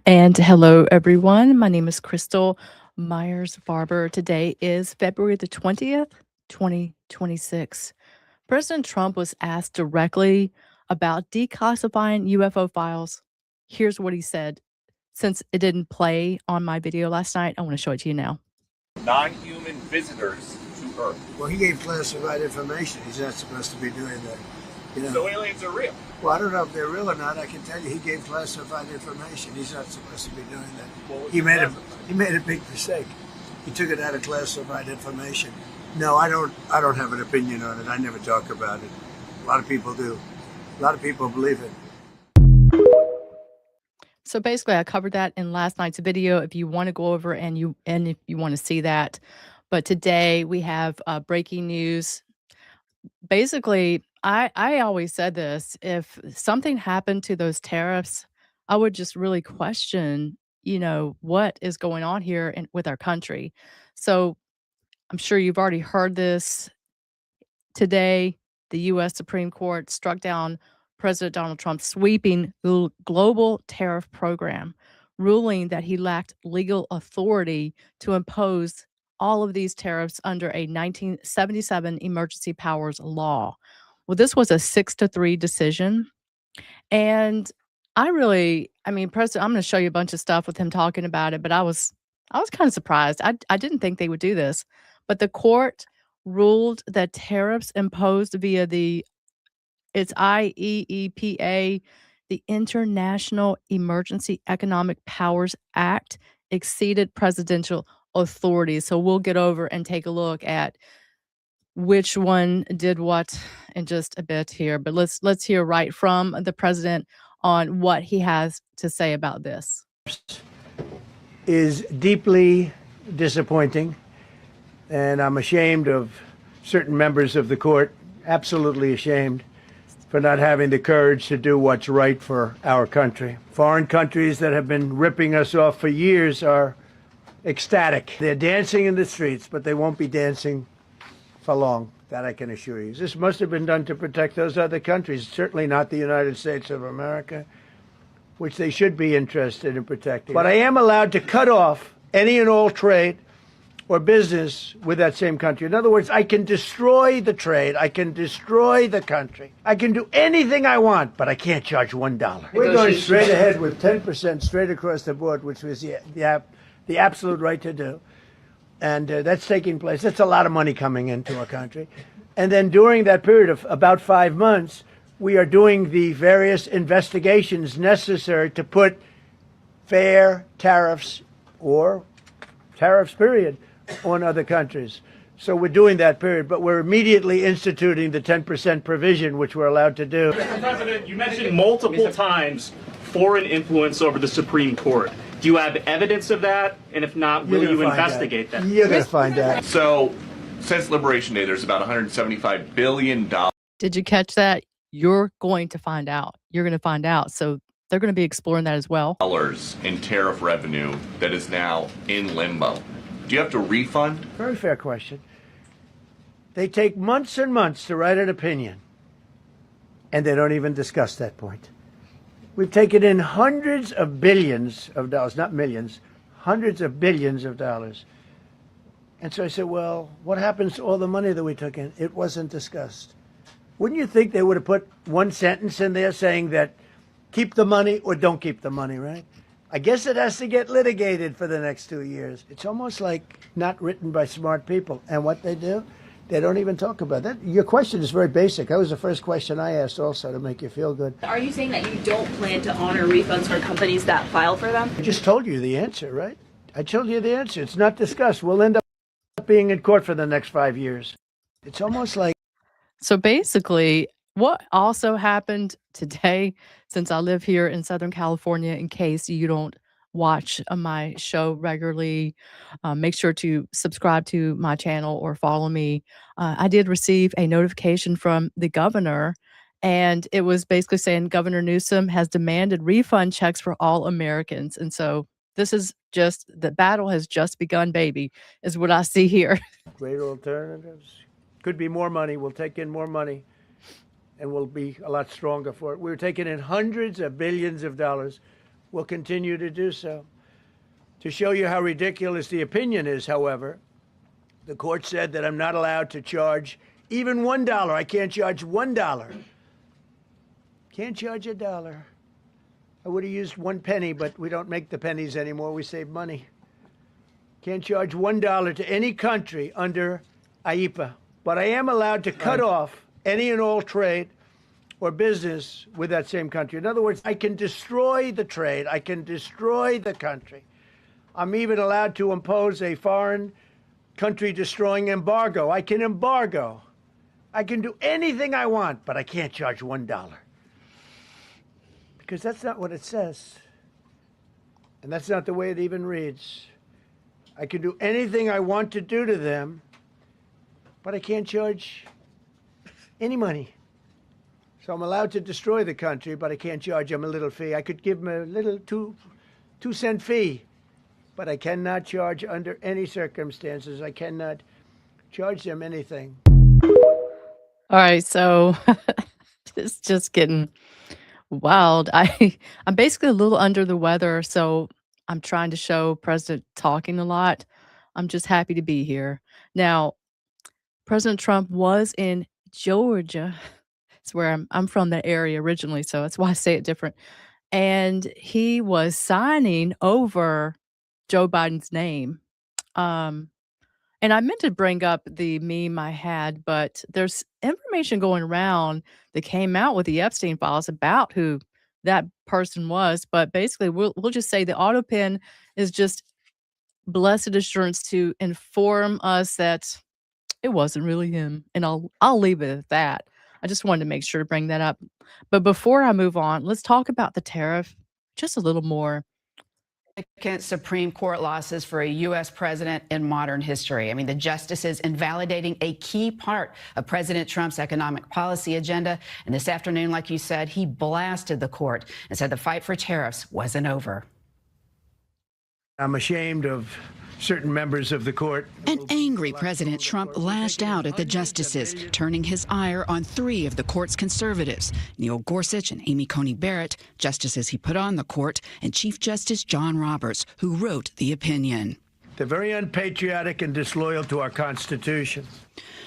And hello, everyone. My name is Crystal Myers-Barber. Today is February the 20th, 2026. President Trump was asked directly about declassifying UFO files. Here's what he said. Since it didn't play on my video last night, I want to show it to you now. Non-human visitors to Earth. Well, he gave classified information. He's not supposed to be doing that. So aliens are real. Well, I don't know if they're real or not. I can tell you he gave classified information. He's not supposed to be doing that. He made a big mistake. He took it out of classified information. No, I don't have an opinion on it. I never talk about it. A lot of people do. A lot of people believe it. So basically, I covered that in last night's video. If you want to go over and if you want to see that, but today we have breaking news. Basically, I always said this: if something happened to those tariffs, I would just really question, what is going on here with our country. So I'm sure you've already heard this. Today, the U.S. Supreme Court struck down President Donald Trump's sweeping global tariff program, ruling that he lacked legal authority to impose all of these tariffs under a 1977 emergency powers law. Well, this was a 6-3 decision. And President, I'm going to show you a bunch of stuff with him talking about it, but I was kind of surprised. I didn't think they would do this, but the court ruled that tariffs imposed via it's IEEPA, the International Emergency Economic Powers Act, exceeded presidential authority. So we'll get over and take a look at which one did what in just a bit here. But let's hear right from the president on what he has to say about this. Is deeply disappointing, and I'm ashamed of certain members of the court, absolutely ashamed, for not having the courage to do what's right for our country. Foreign countries that have been ripping us off for years are ecstatic. They're dancing in the streets, but they won't be dancing for long, that I can assure you. This must have been done to protect those other countries, certainly not the United States of America, which they should be interested in protecting. But I am allowed to cut off any and all trade or business with that same country. In other words, I can destroy the trade. I can destroy the country. I can do anything I want, but I can't charge $1. We're going straight ahead with 10% straight across the board, which was the absolute right to do. And that's taking place. That's a lot of money coming into our country. And then during that period of about 5 months, we are doing the various investigations necessary to put fair tariffs or tariffs, period, on other countries. So we're doing that period, but we're immediately instituting the 10% provision, which we're allowed to do. Mr. President, you mentioned multiple times foreign influence over the Supreme Court. Do you have evidence of that? And if not, will you investigate that? You're going to find out. So, since Liberation Day, there's about $175 billion. Did you catch that? You're going to find out. You're going to find out. So they're going to be exploring that as well. In tariff revenue that is now in limbo. Do you have to refund? Very fair question. They take months and months to write an opinion, and they don't even discuss that point. We've taken in hundreds of billions of dollars, not millions, hundreds of billions of dollars. And so I said, well, what happens to all the money that we took in? It wasn't discussed. Wouldn't you think they would have put one sentence in there saying that keep the money or don't keep the money, right? I guess it has to get litigated for the next 2 years. It's almost like not written by smart people. And what they do, they don't even talk about that. Your question is very basic. That was the first question I asked also to make you feel good. Are you saying that you don't plan to honor refunds for companies that file for them? I just told you the answer, right? I told you the answer. It's not discussed. We'll end up being in court for the next 5 years. It's almost like... So basically, what also happened today, since I live here in Southern California, in case you don't watch my show regularly, make sure to subscribe to my channel or follow me. I did receive a notification from the governor, and it was basically saying Governor Newsom has demanded refund checks for all Americans. And so this is just, the battle has just begun, baby, is what I see here. Great alternatives. Could be more money. We'll take in more money, and we'll be a lot stronger for it. We're taking in hundreds of billions of dollars. will continue to do so. To show you how ridiculous the opinion is, however, the court said that I'm not allowed to charge even $1. I can't charge $1. Can't charge $1. I would have used 1 penny, but we don't make the pennies anymore. We save money. Can't charge $1 to any country under IEPA. But I am allowed to cut off any and all trade or business with that same country. In other words, I can destroy the trade. I can destroy the country. I'm even allowed to impose a foreign country destroying embargo. I can embargo. I can do anything I want, but I can't charge $1. Because that's not what it says. And that's not the way it even reads. I can do anything I want to do to them, but I can't charge any money. So I'm allowed to destroy the country, but I can't charge them a little fee. I could give them a little two-cent fee, but I cannot charge under any circumstances. I cannot charge them anything. All right, so it's just getting wild. I'm basically a little under the weather, so I'm trying to show President talking a lot. I'm just happy to be here. Now, President Trump was in Georgia. It's where I'm from, that area originally, so that's why I say it different. And he was signing over Joe Biden's name. And I meant to bring up the meme I had, but there's information going around that came out with the Epstein files about who that person was. But basically, we'll just say the auto pen is just blessed assurance to inform us that it wasn't really him, and I'll leave it at that. I just wanted to make sure to bring that up. But before I move on, let's talk about the tariff just a little more. Significant Supreme Court losses for a U.S. president in modern history. I mean, the justices invalidating a key part of President Trump's economic policy agenda. And this afternoon, like you said, he blasted the court and said the fight for tariffs wasn't over. I'm ashamed of certain members of the court. An angry President Trump lashed out at the justices, turning his ire on 3 of the court's conservatives, Neil Gorsuch and Amy Coney Barrett, justices he put on the court, and Chief Justice John Roberts, who wrote the opinion. They're very unpatriotic and disloyal to our Constitution.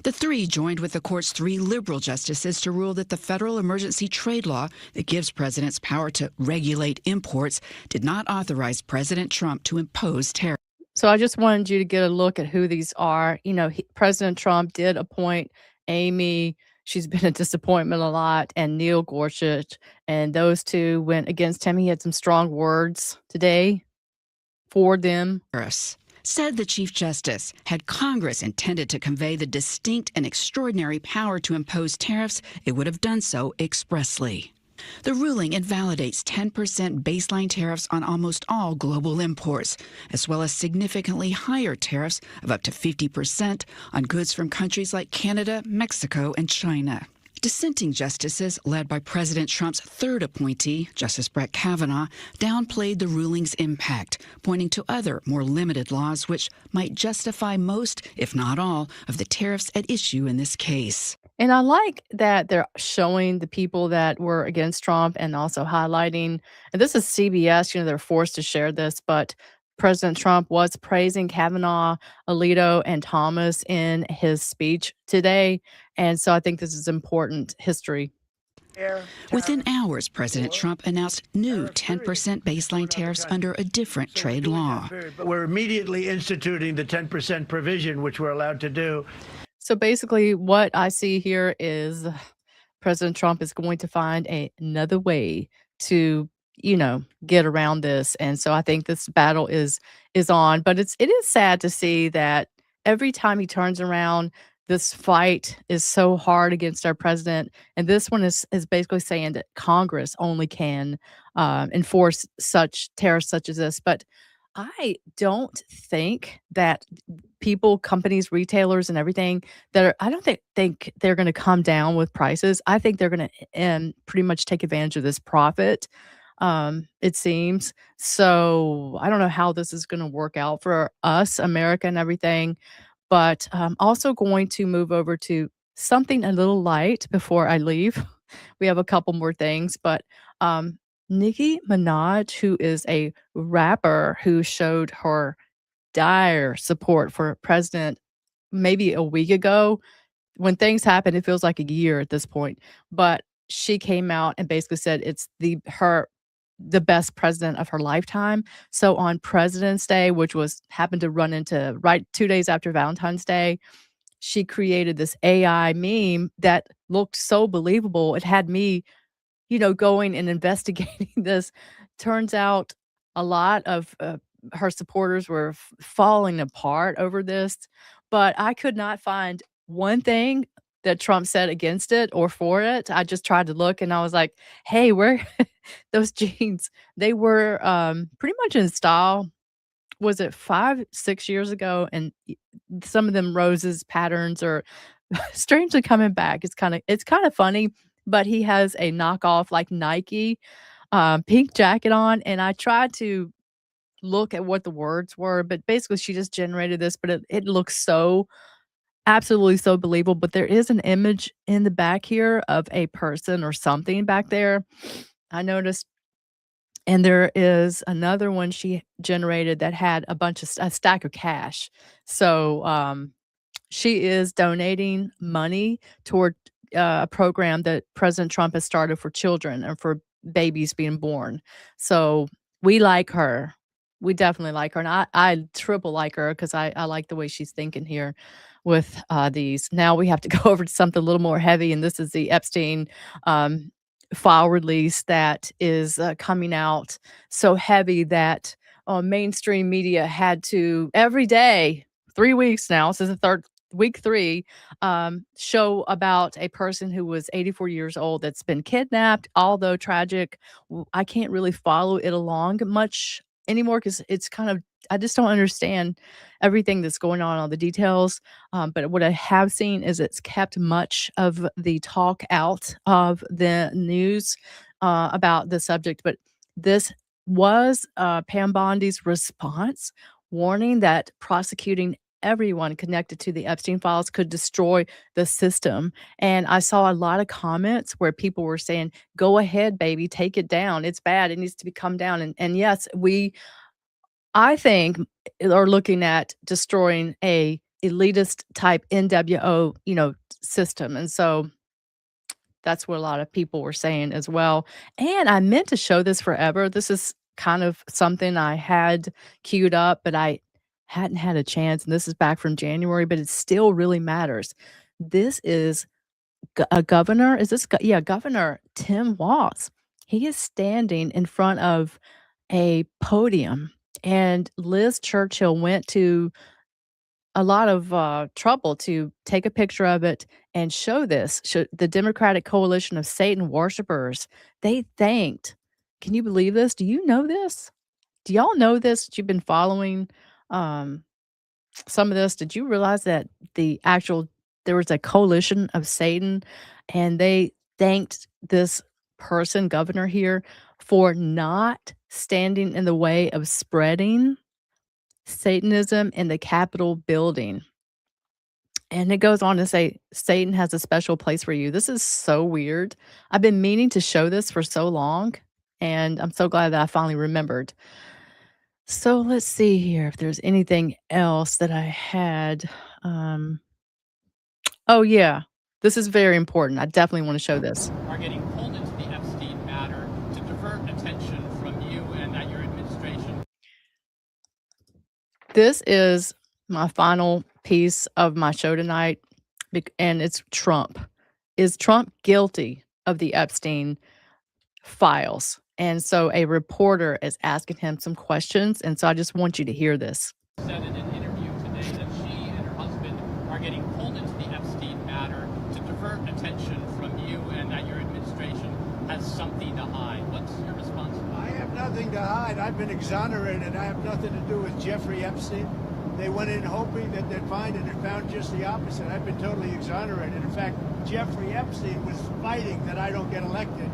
The 3 joined with the court's 3 liberal justices to rule that the federal emergency trade law that gives presidents power to regulate imports did not authorize President Trump to impose tariffs. So I just wanted you to get a look at who these are. You know, President Trump did appoint Amy. She's been a disappointment a lot, and Neil Gorsuch, and those 2 went against him. He had some strong words today for them. Said the Chief Justice, had Congress intended to convey the distinct and extraordinary power to impose tariffs, it would have done so expressly. The ruling invalidates 10% baseline tariffs on almost all global imports, as well as significantly higher tariffs of up to 50% on goods from countries like Canada, Mexico, and China. Dissenting justices, led by President Trump's 3rd appointee, Justice Brett Kavanaugh, downplayed the ruling's impact, pointing to other, more limited laws which might justify most, if not all, of the tariffs at issue in this case. And I like that they're showing the people that were against Trump and also highlighting, and this is CBS, they're forced to share this, but President Trump was praising Kavanaugh, Alito, and Thomas in his speech today. And so I think this is important history. Within hours, President Trump announced new 10% baseline tariffs under a different trade law. But we're immediately instituting the 10% provision, which we're allowed to do. So basically what I see here is President Trump is going to find another way to, get around this. And so I think this battle is on, but it is sad to see that every time he turns around, this fight is so hard against our president. And this one is basically saying that Congress only can enforce such tariffs such as this. But I don't think that people, companies, retailers, and everything I don't think they're going to come down with prices. I think they're going to pretty much take advantage of this profit. It seems. So I don't know how this is going to work out for us, America, and everything. But I'm also going to move over to something a little light before I leave. We have a couple more things, but Nicki Minaj, who is a rapper who showed her dire support for President maybe a week ago. When things happen, it feels like a year at this point, but she came out and basically said it's the best president of her lifetime. So on President's Day, which was happened to run into right 2 days after Valentine's Day, she created this AI meme that looked so believable. It had me, going and investigating this. Turns out a lot of, her supporters were falling apart over this, but I could not find one thing that Trump said against it or for it. I just tried to look and I was like, "Hey, where those jeans, they were, pretty much in style." Was it 5, 6 years ago? And some of them roses patterns are strangely coming back. It's kinda funny, but he has a knockoff, like, Nike, pink jacket on, and I tried to look at what the words were, but basically she just generated this, but it looks so absolutely so believable, but there is an image in the back here of a person or something back there, I noticed, and there is another one she generated that had a stack of cash. So, she is donating money toward, a program that President Trump has started for children and for babies being born. So, we like her. We definitely like her, and I triple like her 'cause I like the way she's thinking here with, these. Now we have to go over to something a little more heavy, and this is the Epstein, um, file release that is, coming out so heavy that, mainstream media had to every day, 3 weeks now, since the 3rd week 3, show about a person who was 84 years old that's been kidnapped, although tragic. I can't really follow it along much anymore because it's kind of I just don't understand everything that's going on, all the details. But what I have seen is it's kept much of the talk out of the news about the subject. But this was Pam Bondi's response, warning that prosecuting everyone connected to the Epstein files could destroy the system. And I saw a lot of comments where people were saying, "Go ahead, baby, take it down. It's bad. It needs to be come down." And yes, I think, are looking at destroying a elitist type NWO, system, and so that's what a lot of people were saying as well, and I meant to show this forever. This is kind of something I had queued up, but I hadn't had a chance, and this is back from January, but it still really matters. This is a governor is this go yeah, Governor Tim Walz. He is standing in front of a podium, and Liz Churchill went to a lot of, trouble to take a picture of it and show the Democratic Coalition of Satan Worshipers. They thanked Can you believe this? Do you know this? Do y'all know this that you've been following, um, some of this? Did you realize that there was a coalition of Satan, and they thanked this governor here, for not standing in the way of spreading Satanism in the Capitol building. And it goes on to say, Satan has a special place for you. This is so weird. I've been meaning to show this for so long, and I'm so glad that I finally remembered. So let's see here if there's anything else that I had. Um, oh, yeah, this is very important. I definitely want to show this. Are getting pulled into the Epstein matter to divert attention from you and your administration. This is my final piece of my show tonight, and it's Trump. Is Trump guilty of the Epstein files? And so a reporter is asking him some questions, and so I just want you to hear this. Said in an interview today that she and her husband are getting pulled into the Epstein matter to divert attention from you and your administration has something to hide. What's your response? I have nothing to hide. I've been exonerated. I have nothing to do with Jeffrey Epstein. They went in hoping that they'd find it and found just the opposite. I've been totally exonerated. In fact, Jeffrey Epstein was fighting that I don't get elected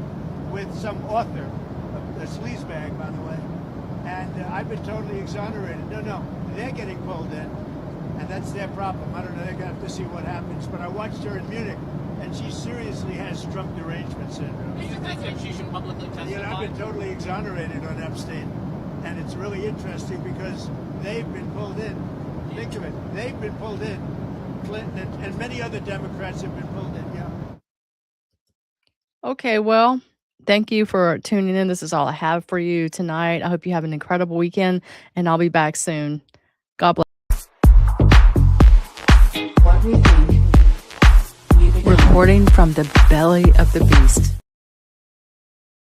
with some author, a sleazebag, by the way. And I've been totally exonerated. No, they're getting pulled in, and that's their problem. I don't know. They're going to have to see what happens. But I watched her in Munich and she seriously has Trump derangement syndrome. Do you think that she should publicly testify? You know, I've been totally exonerated on Epstein, and it's really interesting because they've been pulled in. Think of it, they've been pulled in. Clinton and many other Democrats have been pulled in, yeah. Okay, well, thank you for tuning in. This is all I have for you tonight. I hope you have an incredible weekend, and I'll be back soon. God bless. What we think. Recording from the belly of the beast.